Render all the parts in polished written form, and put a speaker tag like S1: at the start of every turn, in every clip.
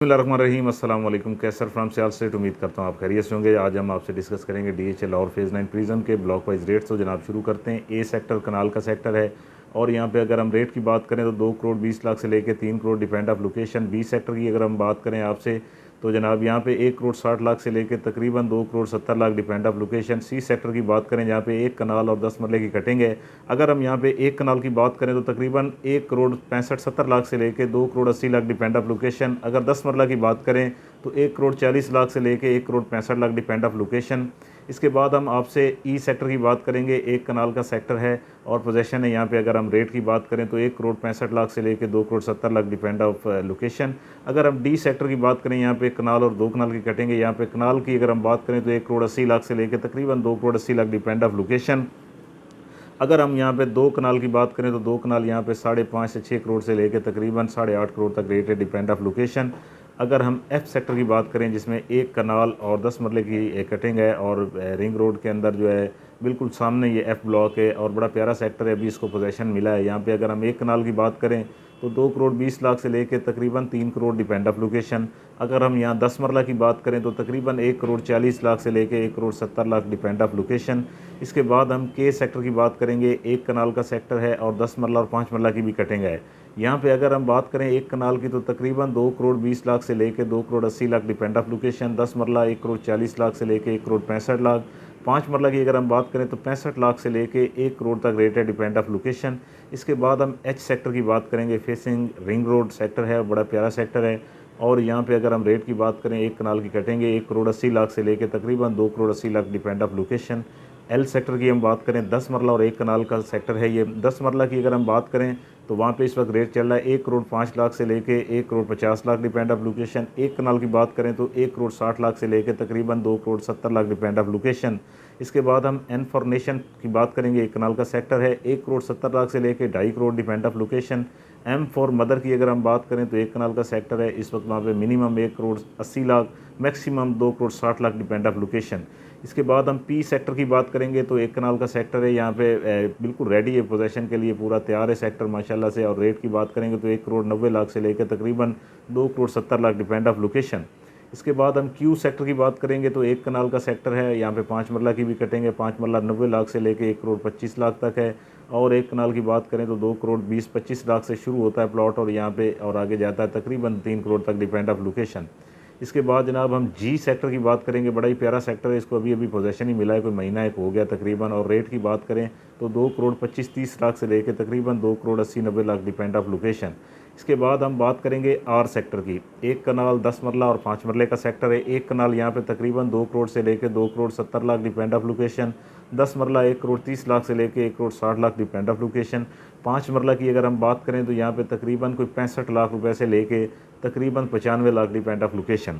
S1: बिस्मिल्लाहिर्रहमानिर्रहीम अस्सलाम वालेकुम। कैसर फ्राम सियाल स्टेट, उम्मीद करता हूँ आप खैरियत से होंगे। आज हम आपसे डिस्कस करेंगे DHL और फेज़ 9 प्रिज्म के ब्लॉक वाइज रेट्स। तो जनाब शुरू करते हैं। ए सेक्टर कनाल का सेक्टर है और यहाँ पे अगर हम रेट की बात करें तो 2 करोड़ 20 लाख से लेकर 3 crore depend of location. B sector की अगर हम बात करें आपसे तो जनाब यहाँ पे 1 करोड़ 60 लाख से लेकर तकरीबन 2 crore 70 lakh depend of location. C sector की बात करें जहाँ पे एक कनाल और 10 मरले की कटिंग है। अगर हम यहाँ पे एक कनाल की बात करें तो तकरीबन 1 करोड़ 65-70 लाख से लेकर 2 crore 80 lakh depend of location. अगर 10 मरला की बात करें तो 1 करोड़ 40 लाख से लेकर 1 crore 65 lakh depend of location. इसके बाद हम आपसे ई सेक्टर की बात करेंगे। एक कनाल का सेक्टर है और पोजेशन है। यहाँ पे अगर हम रेट की बात करें तो 1 करोड़ 65 लाख से लेकर 2 crore 70 lakh depend of location. अगर हम डी सेक्टर की बात करें, यहाँ पे कनाल और 2 कनाल की कटेंगे। यहाँ पे कनाल की अगर हम बात करें तो 1 करोड़ 80 लाख से लेकर तकरीबन 2 crore 80 lakh depend of location. अगर हम यहाँ पे 2 कनाल की बात करें तो 2 कनाल यहाँ पे 5.5 से 6 करोड़ से लेकर तकरीबन 8.5 करोड़ तक रेट है डिपेंड ऑफ लोकेशन। अगर हम एफ सेक्टर की बात करें जिसमें एक कनाल और 10 मरले की कटिंग है और रिंग रोड के अंदर जो है बिल्कुल सामने ये एफ ब्लॉक है और बड़ा प्यारा सेक्टर है, अभी इसको पोजेशन मिला है। यहाँ पे अगर हम एक कनाल की बात करें तो 2 करोड़ 20 लाख से लेकर तकरीबन 3 करोड़ डिपेंड ऑफ लोकेशन। अगर हम यहाँ 10 मरला की बात करें तो तकरीबन 1 करोड़ 40 लाख से लेकर 1 crore 70 lakh depend of location. इसके बाद हम के सेक्टर की बात करेंगे। एक कनाल का सेक्टर है और 10 मरला और 5 मरला की भी कटिंग है। यहाँ पे अगर हम बात करें एक कनाल की तो तकरीबन 2 करोड़ 20 लाख से लेकर 2 crore 80 lakh depend of location. 10 मरला 1 करोड़ 40 लाख से लेकर 1 करोड़ 65 लाख। 5 मरला की अगर हम बात करें तो 65 लाख से लेकर 1 करोड़ तक रेट है डिपेंड ऑफ लोकेशन। इसके बाद हम एच सेक्टर की बात करेंगे। फेसिंग रिंग रोड सेक्टर है, बड़ा प्यारा सेक्टर है और यहाँ पे अगर हम रेट की बात करें एक कनाल की कटेंगे 1 करोड़ 80 लाख से लेकर तकरीबन 2 crore 80 lakh depend of location. L sector की हम बात करें 10 मरला और एक कनाल का सेक्टर है ये। 10 मरला की अगर हम बात करें तो वहाँ पे इस वक्त रेट चल रहा है 1 करोड़ 5 लाख से लेके 1 crore 50 lakh depend of location. एक कनाल की बात करें तो 1 करोड़ 60 लाख से लेकर तकरीबन 2 crore 70 lakh depend of location. इसके बाद हम एन फॉर नेशन की बात करेंगे। एक कनाल का सेक्टर है 1 करोड़ 70 लाख से लेकर 2.5 crore depend of location. M for mother की अगर हम बात करें तो एक कनाल का सेक्टर है, इस वक्त वहाँ पे minimum 1 crore 80 lakh, maximum 2 crore 60 lakh depend of location. इसके बाद हम पी सेक्टर की बात करेंगे तो एक कनाल का सेक्टर है, यहाँ पे बिल्कुल रेडी है पोजेशन के लिए, पूरा तैयार है सेक्टर माशाल्लाह से। और रेट की बात करेंगे तो 1 करोड़ 90 लाख से लेकर तकरीबन 2 crore 70 lakh depend of location. इसके बाद हम क्यू सेक्टर की बात करेंगे तो एक कनाल का सेक्टर है, यहाँ पे 5 मरला की भी कटेंगे। 5 मरला 90 लाख से लेकर 1 करोड़ 25 लाख तक है। और एक कनाल की बात करें तो 2 करोड़ 20-25 लाख से शुरू होता है प्लॉट और यहाँ पे और आगे जाता है तकरीबन 3 करोड़ तक डिपेंड ऑफ लोकेशन। इसके बाद जनाब हम जी सेक्टर की बात करेंगे। बड़ा ही प्यारा सेक्टर है, इसको अभी अभी पोजेशन ही मिला है, कोई महीना एक हो गया तकरीबन। और रेट की बात करें तो 2 करोड़ 25-30 लाख से लेकर तकरीबन 2 crore 80-90 lakh depend of location. इसके बाद हम बात करेंगे आर सेक्टर की। एक कनाल 10 मरला और 5 मरले का सेक्टर है। एक कनाल यहाँ पे तकरीबन 2 करोड़ से लेकर 2 crore 70 lakh depend of location. 10 मरला 1 करोड़ 30 लाख से लेकर 1 crore 60 lakh depend of location. 5 मरला की अगर हम बात करें तो यहाँ पे तकरीबन कोई 65 लाख रुपए से लेके तकरीबन 95 लाख डिपेंड ऑफ लोकेशन।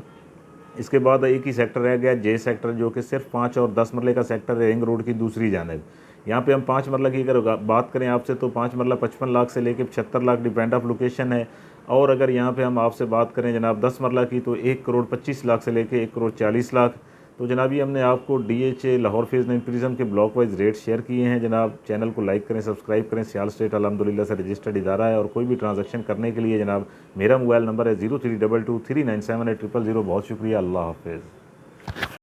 S1: इसके बाद एक ही सेक्टर रह गया जे सेक्टर, जो कि सिर्फ 5 और 10 मरले का सेक्टर है रिंग रोड की दूसरी जानिब। यहाँ पे हम 5 मरला की अगर बात करें आपसे तो 5 मरला 55 लाख से लेकर 75 लाख डिपेंड ऑफ लोकेशन है। और अगर यहाँ पे हम आपसे बात करें जनाब 10 मरला की तो 1 करोड़ 25 लाख से लेकर 1 करोड़ 40 लाख। तो जनाब ये हमने आपको DHA लाहौर फेज़ 9 प्रिज्म के ब्लॉक वाइज रेट शेयर किए हैं। जनाब चैनल को लाइक करें, सब्सक्राइब करें। सियाल स्टेट अल्हम्दुलिल्लाह से रजिस्टर्ड इदारा है और कोई भी ट्रांजैक्शन करने के लिए जनाब मेरा मोबाइल नंबर है 0322 3978000। बहुत शुक्रिया, अल्लाह हाफिज़।